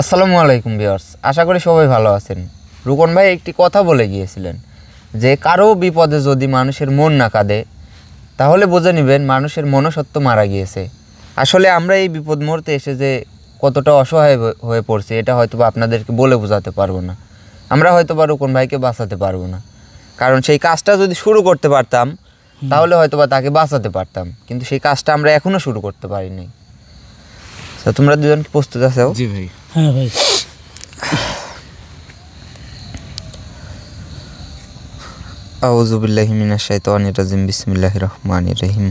আসসালামু আলাইকুম ভিউয়ার্স, আশা করি সবাই ভালো আছেন। রুকন ভাই একটি কথা বলে গিয়েছিলেন যে কারো বিপদে যদি মানুষের মন না কাঁদে তাহলে বুঝে নেবেন মানুষের মনসত্ব মারা গিয়েছে। আসলে আমরা এই বিপদ মুহূর্তে এসে যে কতটা অসহায় হয়ে পড়ছি এটা হয়তোবা আপনাদেরকে বলে বোঝাতে পারবো না। আমরা হয়তোবা রুকন ভাইকে বাঁচাতে পারবো না, কারণ সেই কাজটা যদি শুরু করতে পারতাম তাহলে হয়তোবা তাকে বাঁচাতে পারতাম, কিন্তু সেই কাজটা আমরা এখনও শুরু করতে পারিনি। তো তোমরা দুজন কি প্রস্তুত আছো? জি ভাই। হ্যাঁ ভাই। আউযু বিল্লাহি মিনাশ শাইতানির রাজিম, বিসমিল্লাহির রহমানির রহিম।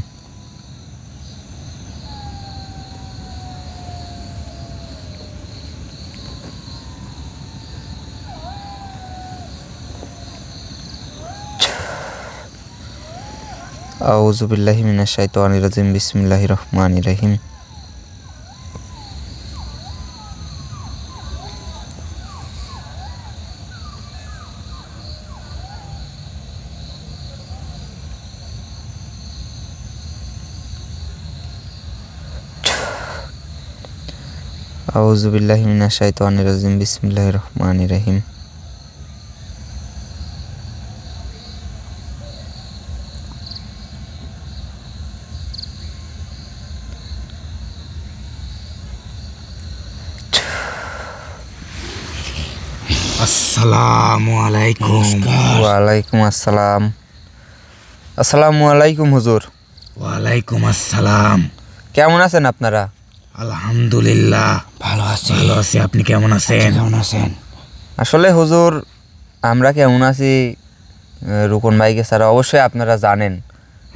আউযু বিল্লাহি মিনাশ শাইতানির রাজিম, বিসমিল্লাহির রহমানির রহিম। আউযু বিল্লাহি মিনাশ শাইতানির রাজিম, বিসমিল্লাহির রহমানির রহিম। আসসালামু আলাইকুম। ওয়ালাইকুম আসসালাম। আসসালামু আলাইকুম হুজুর। ওয়ালাইকুম আসসালাম। কেমন আছেন আপনারা? আলহামদুলিল্লাহ ভালো আছি। আপনি কেমন আছেন? আসলে হুজুর আমরা কেমন আছি রুকন ভাইকে ছাড়া অবশ্যই আপনারা জানেন।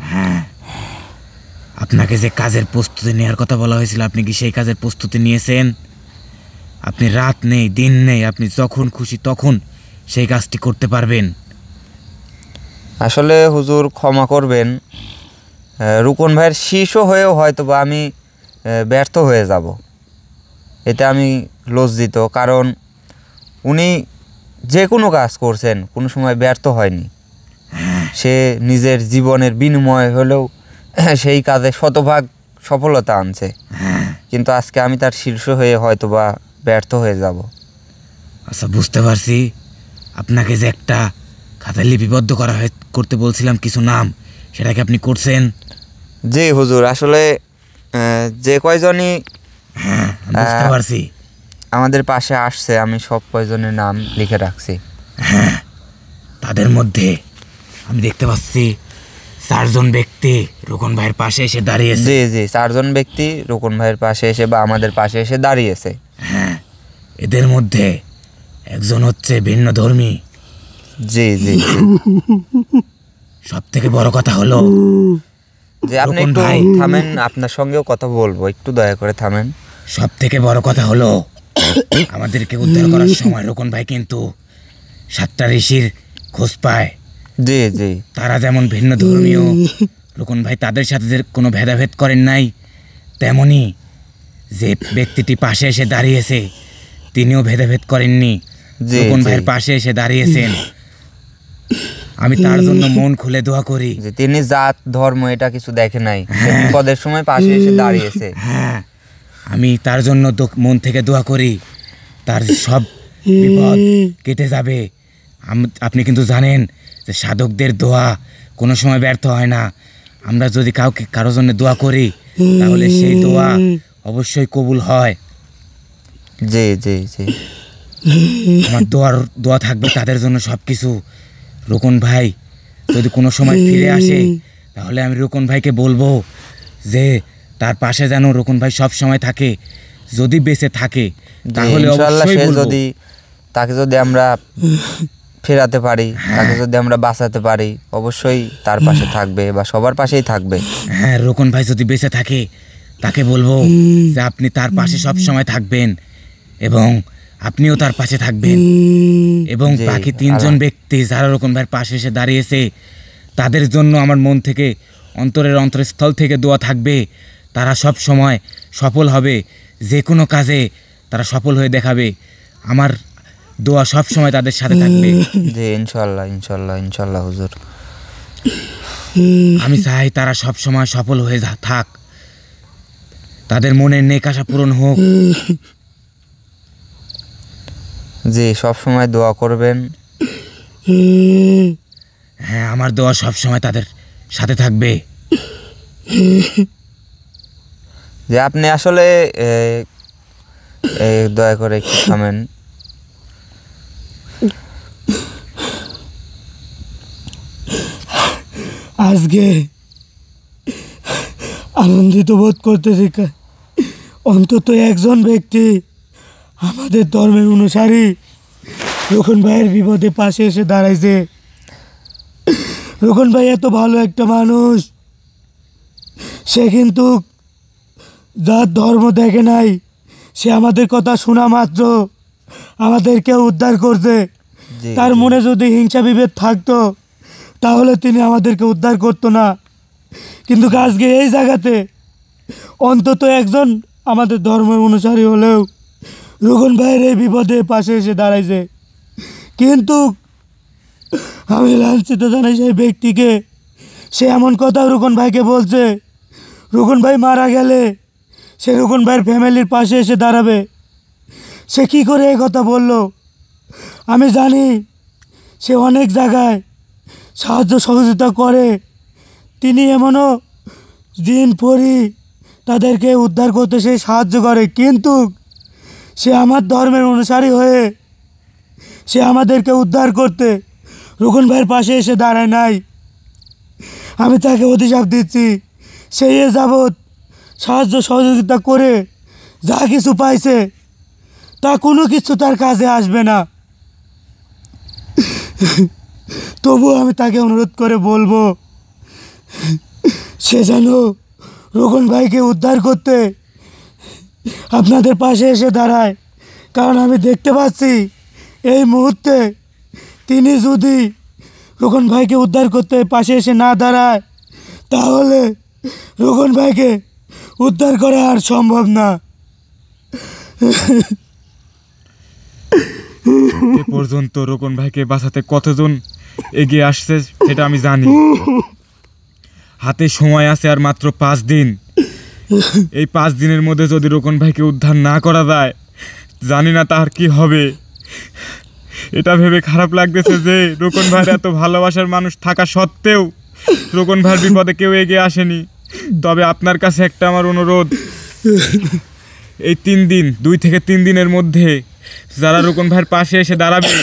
হ্যাঁ, আপনাকে যে কাজের প্রস্তুতি নেওয়ার কথা বলা হয়েছিল, আপনি কি সেই কাজের প্রস্তুতি নিয়েছেন? আপনি রাত নেই দিন নেই, আপনি যখন খুশি তখন সেই কাজটি করতে পারবেন। আসলে হুজুর ক্ষমা করবেন, রুকন ভাইয়ের শিষ্য হয়েও হয়তোবা আমি ব্যর্থ হয়ে যাব, এতে আমি লজ্জিত, কারণ উনি যে কোনো কাজ করছেন কোনো সময় ব্যর্থ হয়নি। সে নিজের জীবনের বিনিময় হলেও সেই কাজে শতভাগ সফলতা আনছে, কিন্তু আজকে আমি তার শীর্ষ হয়ে হয়তোবা ব্যর্থ হয়ে যাব। আচ্ছা, বুঝতে পারছি। আপনাকে যে একটা খাতায় লিপিবদ্ধ করতে বলছিলাম কিছু নাম, সেটা কি আপনি করছেন? জি হুজুর, আসলে যে কয়জনই বুঝতে পারছি আমাদের পাশে আসছে আমি সব কয়জনের নাম লিখে রাখছি। হ্যাঁ, তাদের মধ্যে আমি দেখতে পাচ্ছি 4 জন ব্যক্তি রুকন ভাইয়ের পাশে এসে দাঁড়িয়েছে। জি জি, 4 জন ব্যক্তি রুকন ভাইয়ের পাশে এসে বা আমাদের পাশে এসে দাঁড়িয়েছে। হ্যাঁ, এদের মধ্যে একজন হচ্ছে ভিন্ন ধর্মী। জি জি, সব থেকে বড় কথা হলো যে আপনি একটু থামেন, আপনার সঙ্গেও কথা বলবো, একটু দয়া করে থামেন। সব থেকে বড় কথা হলো আমাদেরকে উদ্ধার করার সময় রুকন ভাই কিন্তু 7টা ঋষির খোঁজ পায়। জি জি, তারা যেমন ভিন্ন ধর্মীয়, রুকন ভাই তাদের সাথে কোনো ভেদাভেদ করেন নাই, তেমনি যে ব্যক্তিটি পাশে এসে দাঁড়িয়েছে তিনিও ভেদাভেদ করেননি, রুকন ভাইয়ের পাশে এসে দাঁড়িয়েছেন। আমি তার জন্য মন খুলে দোয়া করি যে তিনি জাত ধর্ম এটা কিছু দেখে নাই, বিপদের সময় পাশে এসে দাঁড়িয়েছে। হ্যাঁ, আমি তার জন্য মন থেকে দোয়া করি, তার সব বিপদ কেটে যাবে। আপনি কিন্তু জানেন যে সাধকদের দোয়া কোনো সময় ব্যর্থ হয় না। আমরা যদি কারোর জন্য দোয়া করি তাহলে সেই দোয়া অবশ্যই কবুল হয়। জি জি জি, আমার দোয়া থাকবে তাদের জন্য সব কিছু। রুকন ভাই যদি কোনো সময় ফিরে আসে তাহলে আমি রুকন ভাইকে বলবো যে তার পাশে যেন রুকন ভাই সব সময় থাকে। যদি বেঁচে থাকে তাহলে অবশ্যই যদি তাকে যদি আমরা ফেরাতে পারি, তাকে যদি আমরা বাঁচাতে পারি, অবশ্যই তার পাশে থাকবে বা সবার পাশেই থাকবে। হ্যাঁ, রুকন ভাই যদি বেঁচে থাকে তাকে বলবো যে আপনি তার পাশে সব সময় থাকবেন এবং আপনিও তার পাশে থাকবেন। এবং বাকি 3 জন ব্যক্তি যারা রুকন ভাইয়ের পাশে এসে দাঁড়িয়েছে তাদের জন্য আমার মন থেকে অন্তরস্থল থেকে দোয়া থাকবে, তারা সব সময় সফল হবে, যে কোনো কাজে তারা সফল হয়ে দেখাবে। আমার দোয়া সব সময় তাদের সাথে থাকবে। জি ইনশাআল্লাহ ইনশাআল্লাহ ইনশাআল্লাহ হুজুর। আমি চাই তারা সব সময় সফল হয়ে থাক, তাদের মনের নেক আশা পূরণ হোক। জি, সব সময় দোয়া করবেন। হ্যাঁ, আমার দোয়া সব সময় তাদের সাথে থাকবে। যে আপনি আসলে দয়া করে একটু থামেন। আজকে আনন্দিত বোধ করতেছি, অন্তত একজন ব্যক্তি আমাদের ধর্মের অনুসারী রোকন ভাইয়ের বিপদে পাশে এসে দাঁড়াইছে। রোকন ভাই এত ভালো একটা মানুষ, সে কিন্তু যার ধর্ম দেখে নাই, সে আমাদের কথা শোনা মাত্র আমাদেরকে উদ্ধার করছে। জি, তার জি। মনে যদি হিংসা বিভেদ থাকতো তাহলে তিনি আমাদেরকে উদ্ধার করতো না। কিন্তু আজকে এই জায়গাতে অন্তত একজন আমাদের ধর্মের অনুসারী হলেও রোকন ভাইয়ের এই বিপদে পাশে এসে দাঁড়াইছে। কিন্তু আমি লাঞ্ছিত জানাই সেই ব্যক্তিকে। সে এমন কথা রোকন ভাইকে বলছে, রোকন ভাই মারা গেলে সে রোকন ভাইয়ের ফ্যামিলির পাশে এসে দাঁড়াবে। সে কি করে এই কথা বলল আমি জানি। সে অনেক জায়গায় সাহায্য সহযোগিতা করে, তিনি এমনও জিন পরি তাদেরকে উদ্ধার করতে সে সাহায্য করে। কিন্তু সে আমার ধর্মের অনুসারী হয়ে সে আমাদেরকে উদ্ধার করতে রোকন ভাইয়ের পাশে এসে দাঁড়ায় নাই। আমি তাকে অভিশাপ দিচ্ছি, সে এ যাবৎ সাহায্য সহযোগিতা করে যা কিছু পাইছে তা কোনো কিছু তার কাজে আসবে না। তবুও আমি তাকে অনুরোধ করে বলবো সে যেন রোকন ভাইকে উদ্ধার করতে আপনাদের পাশে এসে দাঁড়ায়। কারণ আমি দেখতে পাচ্ছি এই মুহূর্তে তিনি যদি রোকন ভাইকে উদ্ধার করতে পাশে এসে না দাঁড়ায় তাহলে রোকন ভাইকে উদ্ধার করা আর সম্ভব না। এ পর্যন্ত রোকন ভাইকে বাঁচাতে কতজন এগিয়ে আসছে সেটা আমি জানি। হাতে সময় আছে আর মাত্র 5 দিন। এই 5 দিনের মধ্যে যদি রোকন ভাইকে উদ্ধার না করা যায়, জানি না তার কি হবে। এটা ভেবে খারাপ লাগতেছে যে রোকন ভাইয়ের এত ভালোবাসার মানুষ থাকা সত্ত্বেও রোকন ভাইয়ের বিপদে কেউ এগিয়ে আসেনি। তবে আপনার কাছে একটা আমার অনুরোধ, এই 3 দিন 2 থেকে 3 দিনের মধ্যে যারা রোকন ভাইয়ের পাশে এসে দাঁড়াবে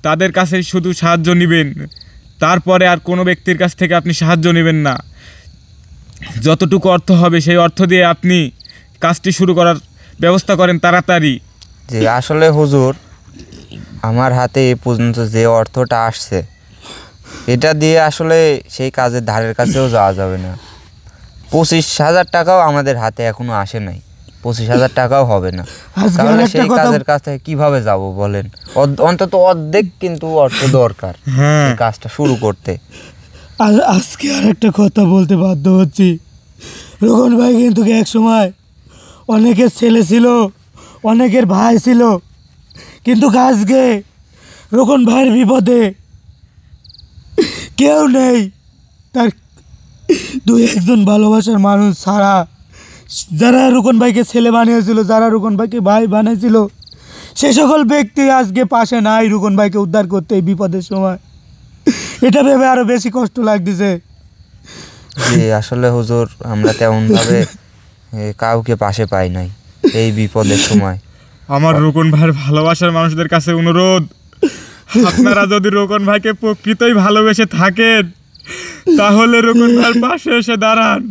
তাদের কাছে শুধু সাহায্য নেবেন। তারপরে আর কোনো ব্যক্তির কাছ থেকে আপনি সাহায্য নেবেন না। যতটুকু অর্থ হবে সেই অর্থ দিয়ে আপনি কাজটি শুরু করার ব্যবস্থা করেন তাড়াতাড়ি। যে আসলে হুজুর, আমার হাতে এ পর্যন্ত যে অর্থটা আসছে এটা দিয়ে আসলে সেই কাজের ধারের কাছেও যাওয়া যাবে না। 25,000 টাকাও আমাদের হাতে এখনো আসে নাই, 25,000 টাকাও হবে না। আজকে তাহলে আরেকটা সেই কথা- কাজের কাছ থেকে কিভাবে যাব বলেন? অন্তত অর্ধেক কিন্তু অর্থ দরকার হ্যাঁ। এই কাজটা শুরু করতে। আর আজকে আর একটা কথা বলতে বাধ্য হচ্ছি, রোকন ভাই কিন্তু এক সময় অনেকের ছেলে ছিল, অনেকের ভাই ছিল, কিন্তু আজকে রোকন ভাইয়ের বিপদে কেউ নেই। তার 2-1জন ভালোবাসার মানুষ ছাড়া, যারা রোকন ভাইকে ছেলে বানিয়েছিল, যারা রোকন ভাইকে ভাই বানিয়েছিল, সে সকল ব্যক্তি আজকে পাশে নাই রোকন ভাইকে উদ্ধার করতে এই বিপদের সময়। এটা ভেবে আরো বেশি কষ্ট লাগতেছে। যে আসলে হুজুর, আমরা তেমনভাবে কাউকে পাশে পাই নাই এই বিপদের সময়। আমার রোকন ভাইয়ের ভালোবাসার মানুষদের কাছে অনুরোধ, আপনারা যদি রোকন ভাইকে প্রকৃতই ভালোবেসে থাকেন তাহলে রোকন ভাইয়ের পাশে এসে দাঁড়ান।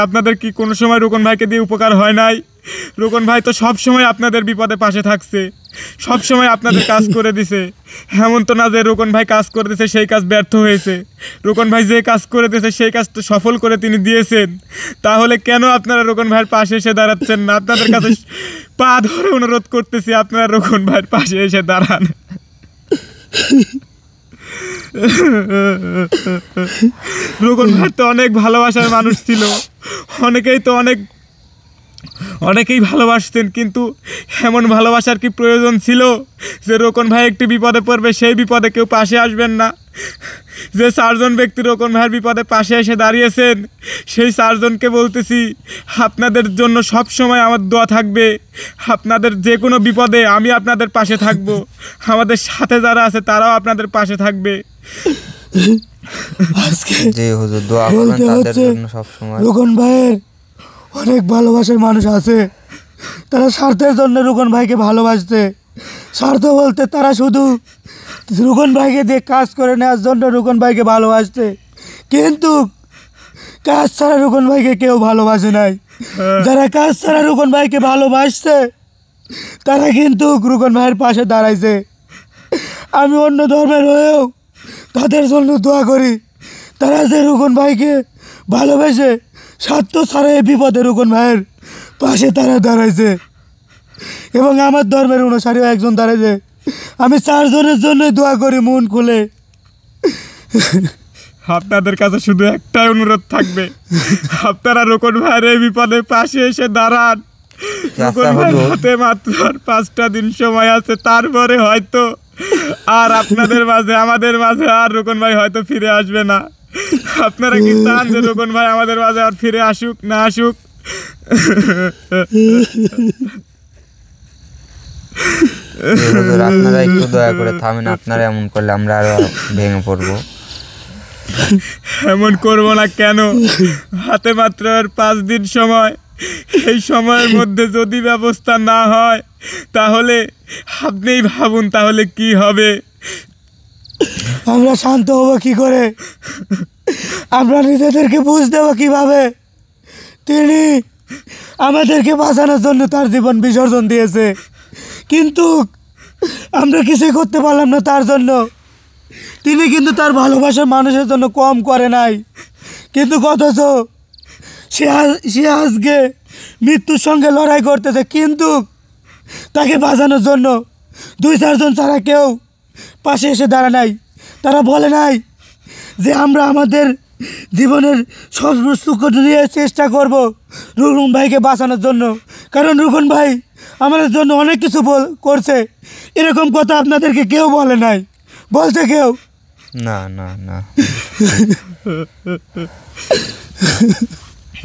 আপনাদের কি কোনো সময় রোকন ভাইকে দিয়ে উপকার হয় নাই? রোকন ভাই তো সব সময় আপনাদের বিপদে পাশে থাকছে, সব সময় আপনাদের কাজ করে দিছে। এমন তো না যে রোকন ভাই কাজ করে দিছে সেই কাজ ব্যর্থ হয়েছে। রোকন ভাই যে কাজ করে দিয়েছে সেই কাজ তো সফল করে তিনি দিয়েছেন। তাহলে কেন আপনারা রোকন ভাইয়ের পাশে এসে দাঁড়াচ্ছেন না? আপনাদের কাছে পা ধরে অনুরোধ করতেছি, আপনারা রোকন ভাইয়ের পাশে এসে দাঁড়ান। রোকন ভাই তো অনেক ভালোবাসার মানুষ ছিল, অনেকেই ভালোবাসতেন, কিন্তু এমন ভালোবাসার কি প্রয়োজন ছিল যে রোকন ভাই একটি বিপদে পড়বে সেই বিপদে কেউ পাশে আসবেন না? যে 4 জন ব্যক্তি রোকন ভাইয়ের বিপদে পাশে এসে দাঁড়িয়েছেন, সেই 4 জনকে বলতেছি আপনাদের জন্য সব সময় আমার দোয়া থাকবে। আপনাদের যে কোনো বিপদে আমি আপনাদের পাশে থাকব, আমাদের সাথে যারা আছে তারাও আপনাদের পাশে থাকবে। আজকে জি হুজুর, দোয়া করবেন বলতে তাদের হচ্ছে জন্য সব সময়। রোকন ভাইয়ের অনেক ভালোবাসার মানুষ আছে, তারা স্বার্থের জন্য রোকন ভাইকে ভালোবাসছে। স্বার্থ বলতে তারা শুধু রোকন ভাইকে দিয়ে কাজ করে নেওয়ার জন্য রোকন ভাইকে ভালোবাসছে, কিন্তু কাজ ছাড়া রোকন ভাইকে কেউ ভালোবাসে নাই। যারা কাজ ছাড়া রোকন ভাইকে ভালোবাসছে তারা কিন্তু রোকন ভাইয়ের পাশে দাঁড়াইছে। আমি অন্য ধর্মের হয়েও তাদের জন্য দোয়া করি, তারা যে রোকন ভাইকে ভালোবেসে স্বার্থ ছাড়া এই বিপদে রোকন ভাইয়ের পাশে তারা দাঁড়াইছে। এবং আমার ধর্মের অনুসারীও একজন দাঁড়াইছে। আমি 4 জনের জন্য দোয়া করি মন খুলে। আপনাদের কাছে শুধু একটাই অনুরোধ থাকবে, আপনারা রোকন ভাইয়ের এই বিপদে পাশে এসে দাঁড়ান। রোকন ভাইয়ের হাতে মাত্র আর 5টা দিন সময় আছে, তারপরে হয়তো আর আপনাদের মাঝে আমাদের মাঝে আর রোকন ভাই হয়তো ফিরে আসবে না। আপনারা কি চান যে রোকন ভাই আমাদের মাঝে আর ফিরে আসুক না আসুক? জি হুজুর, আপনারা একটু দয়া করে থামেন, আপনারা এমন করলে আমরা আরো ভেঙে পড়বো। এমন করবো না কেন? হাতে মাত্র আর 5 দিন সময়, এই সময়ের মধ্যে যদি ব্যবস্থা না হয় তাহলে আপনিই ভাবুন তাহলে কি হবে। আমরা শান্ত হবো কি করে? আমরা নিজেদেরকে বুঝ দেবো কিভাবে? তিনি আমাদেরকে বাঁচানোর জন্য তার জীবন বিসর্জন দিয়েছে, কিন্তু আমরা কিছুই করতে পারলাম না তার জন্য। তিনি কিন্তু তার ভালোবাসার মানুষের জন্য কম করে নাই, কিন্তু অথচ সে আজকে মৃত্যুর সঙ্গে লড়াই করতেছে, কিন্তু তাকে বাঁচানোর জন্য 2-4 জন ছাড়া কেউ পাশে এসে দাঁড়া নাই। তারা বলে নাই যে আমরা আমাদের জীবনের সর্বোচ্চ দিয়ে চেষ্টা করব রুকন ভাইকে বাঁচানোর জন্য, কারণ রুকন ভাই আমাদের জন্য অনেক কিছু করছে। এরকম কথা আপনাদেরকে কেউ বলে নাই, বলছে কেউ? না না না।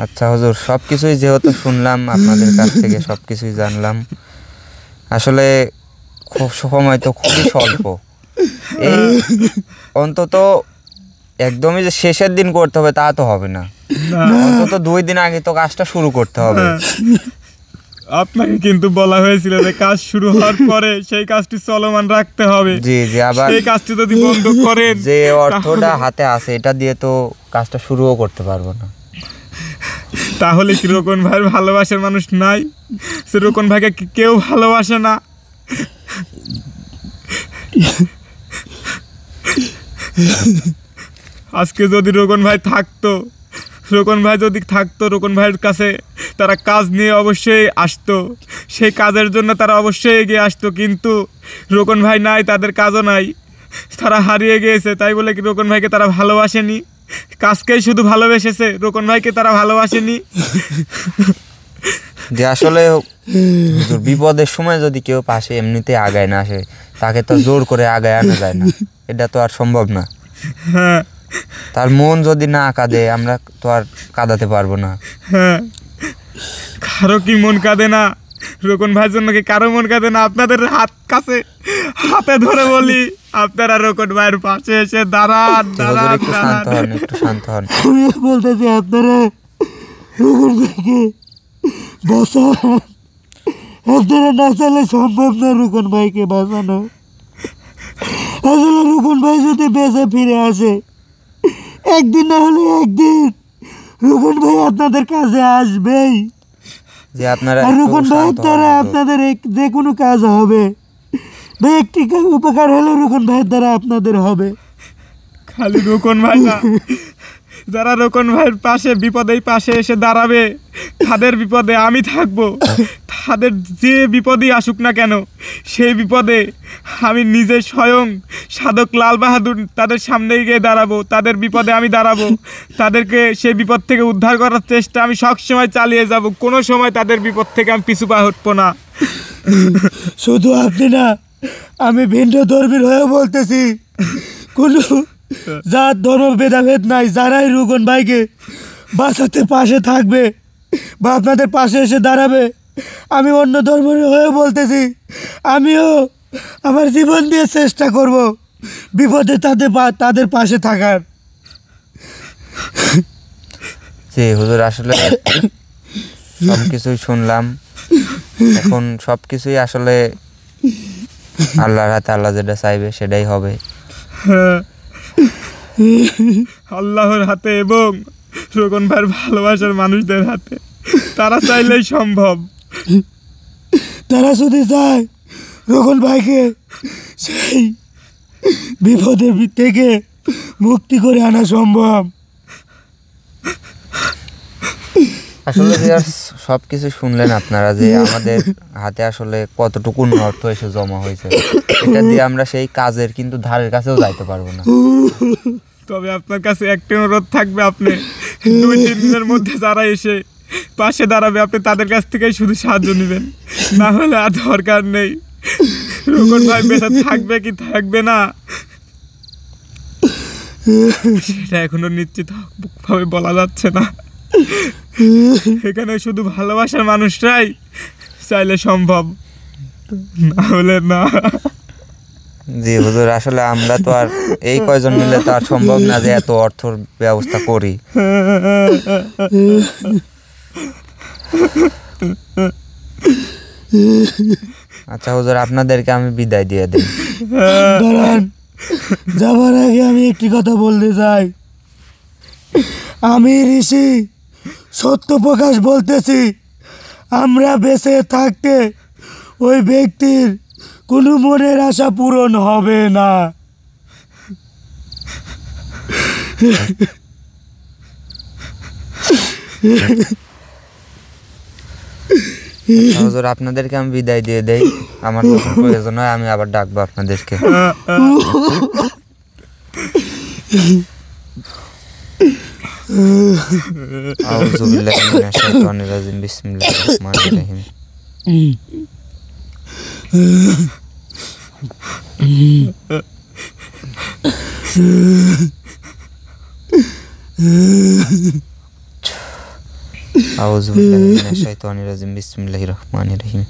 আচ্ছা হুজুর, সব কিছুই যেহেতু শুনলাম আপনাদের কাছ থেকে, সব কিছুই জানলাম, আসলে খুব সময় তো খুবই স্বল্প। এই অন্তত একদমই যে শেষের দিন করতে হবে তা তো হবে না, অন্তত 2 দিন আগে তো কাজটা শুরু করতে হবে। আপনাকে কিন্তু বলা হয়েছিল যে কাজ শুরু হওয়ার পরে সেই কাজটি চলমান রাখতে হবে। জি জি, আবার সেই কাজটি যদি বন্ধ করেন, যে অর্থটা হাতে আছে এটা দিয়ে তো কাজটা শুরুও করতে পারবো না। তাহলে কি রোকন ভাইয়ের ভালোবাসার মানুষ নাই? সে রোকন ভাইকে কি কেউ ভালোবাসে না? আজকে যদি রোকন ভাই থাকতো, রোকন ভাইয়ের কাছে তারা কাজ নিয়ে অবশ্যই আসতো, সেই কাজের জন্য তারা অবশ্যই এগিয়ে আসতো, কিন্তু রোকন ভাই নাই, তাদের কাজও নাই, তারা হারিয়ে গিয়েছে। তাই বলে কি রোকন ভাইকে তারা ভালোবাসেনি? কাজকেই শুধু ভালোবেসেছে, রোকন ভাইকে তারা ভালোবাসেনি। যে আসলে হুজুর, বিপদের সময় যদি কেউ পাশে এমনিতে আগায় না আসে, তাকে তো জোর করে আগায় আনা যায় না, এটা তো আর সম্ভব না। হ্যাঁ তার মন যদি না কাঁদে আমরা তো আর কাঁদাতে পারবো না। হ্যাঁ, কারো কি মন কাঁদে না? রোকন ভাইয়ের জন্য কি কারো মন কাঁদে না? আপনাদের হাতে ধরে বলি, আপনারা রোকন ভাইয়ের পাশে এসে দাঁড়ান। হুজুর, একটু শান্ত হন, একটু শান্ত হন। আমি বলতেছি আপনারা রুকন ভাইকে বাঁচান। আপনারা না চাইলে সম্ভব না রুকন ভাইকে বাঁচানো। আসলে রুকন ভাই যদি বেঁচে ফিরে আসে, একদিন না হলে একদিন রুকন ভাই আপনাদের কাছে আসবেই। যে আপনারা আর একটু রুকন ভাইয়ের শান্ত হন দ্বারা হুজুর। আপনাদের যে কোনো কাজ হবে ভাই, একটি উপকার হলে রুকন ভাইয়ের দ্বারা আপনাদের হবে। খালি রোকন ভাই না, যারা রোকন ভাইয়ের বিপদেই পাশে এসে দাঁড়াবে, তাদের বিপদে আমি থাকবো। তাদের যে বিপদই আসুক না কেন, সেই বিপদে আমি নিজে স্বয়ং সাধক লাল বাহাদুর তাদের সামনে গিয়ে দাঁড়াবো, তাদের বিপদে আমি দাঁড়াবো, তাদেরকে সেই বিপদ থেকে উদ্ধার করার চেষ্টা আমি সবসময় চালিয়ে যাব। কোনো সময় তাদের বিপদ থেকে আমি পিছু পা হটবো না। শুধু আপনি না, আমি ভিন্ন ধর্মীর হয়ে বলতেছি, কোনো জাত ধর্ম ভেদাভেদ নাই, যারাই রুকন ভাইকে বাঁচাতে পাশে থাকবে বা আপনাদের পাশে এসে দাঁড়াবে, আমি অন্য ধর্মের হয়ে বলতেছি, আমিও আমার জীবন দিয়ে চেষ্টা করব বিপদে তাদের পাশে থাকার। জি হুজুর, আসলে সব কিছুই শুনলাম, এখন সব কিছুই আসলে আল্লাহর হাতে, আল্লাহ যেটা চাইবে সেটাই হবে। আল্লাহর হাতে এবং রোকন ভাইয়ের ভালোবাসার মানুষদের হাতে, তারা চাইলেই সম্ভব। তারা যদি চায় রোকন ভাইকে সেই বিপদের থেকে মুক্তি করে আনা সম্ভব। আসলে সব কিছু শুনলেন আপনারা যে আমাদের হাতে আসলে কতটুকু অর্থ এসে জমা হয়েছে, এটা দিয়ে আমরা সেই কাজের কিন্তু ধারের কাছেও যাইতে পারবো না। তবে আপনার কাছে একটি অনুরোধ থাকবে, আপনি 2-3 দিনের মধ্যে যারা এসে পাশে দাঁড়াবে, আপনি তাদের কাছ থেকেই শুধু সাহায্য নেবেন, না হলে আর দরকার নেই। রোকন ভাই বেঁচে থাকবে কি থাকবে না সেটা এখনো নিশ্চিত ভাবে বলা যাচ্ছে না। এখানে শুধু ভালোবাসার মানুষরাই চাইলে সম্ভব, না হলে না। জি হুজুর, আসলে আমরা তো আর এই কয়জন মিলে তো আর সম্ভব না যে এত অর্থর ব্যবস্থা করি। আচ্ছা হুজুর, আপনাদেরকে আমি বিদায় দিয়ে দিই। দাঁড়ান, যাবার আগে আমি একটি কথা বলতে চাই। আমি ঋষি সত্য প্রকাশ বলতেছি, আমরা বেঁচে থাকতে ওই ব্যক্তির কোনো মনের আশা পূরণ হবে না। আচ্ছা হুজুর, আপনাদেরকে আমি বিদায় দিয়ে দেই। আমার যখন প্রয়োজন হয় আমি আবার ডাকবো আপনাদেরকে। আউযু বিল্লাহি মিনাশ শাইতানির রাজিম, বিসমিল্লাহির রহমানির রহিম। আউযু বিল্লাহি মিনাশ শাইতানির রাজিম, বিসমিল্লাহির রহমানির রহিম।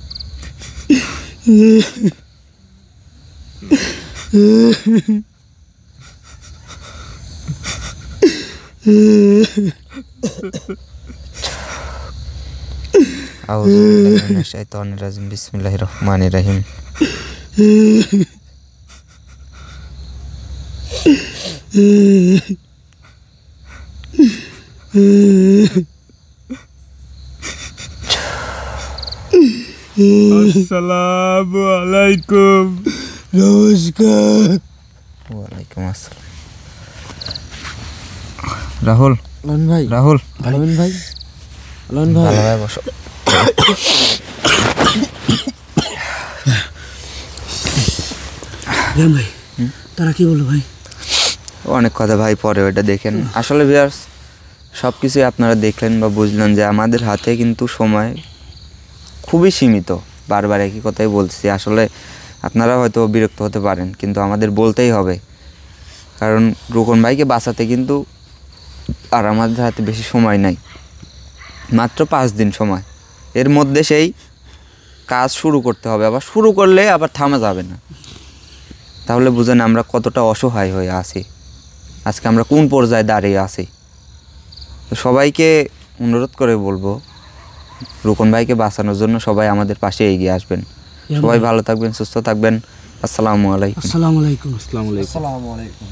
আউযু বিল্লাহি মিনাশ শাইতানির রাজিম, বিসমিল্লাহির রহমানির রহিম। আসসালামু আলাইকুম। নমস্কার। ওয়ালাইকুম আসসালাম। রাহুল, আলন ভাই, রাহুল, আলন ভাই, আলন ভাই, ভালোভাবে বসো। ভাই, তারা কি বললো ভাই? অনেক কথা ভাই, পরে ওইটা দেখেন। আসলে ভিউয়ার্স, সব কিছুই আপনারা দেখলেন বা বুঝলেন যে আমাদের হাতে কিন্তু সময় খুবই সীমিত। বারবার একই কথাই বলছি। আসলে আপনারা হয়তো বিরক্ত হতে পারেন, কিন্তু আমাদের বলতেই হবে, কারণ রোকন ভাইকে বাঁচাতে কিন্তু আর আমাদের হাতে বেশি সময় নাই, মাত্র 5 দিন সময়। এর মধ্যে সেই কাজ শুরু করতে হবে, আবার শুরু করলে আবার থামা যাবে না। তাহলে বুঝেন আমরা কতটা অসহায় হয়ে আছি, আজকে আমরা কোন পর্যায়ে দাঁড়িয়ে আছি। তো সবাইকে অনুরোধ করে বলবো, রোকন ভাইকে বাঁচানোর জন্য সবাই আমাদের পাশে এগিয়ে আসবেন। সবাই ভালো থাকবেন, সুস্থ থাকবেন। আসসালামু আলাইকুম। আসসালামু আলাইকুম। আসসালামু আলাইকুম। আসসালামু আলাইকুম।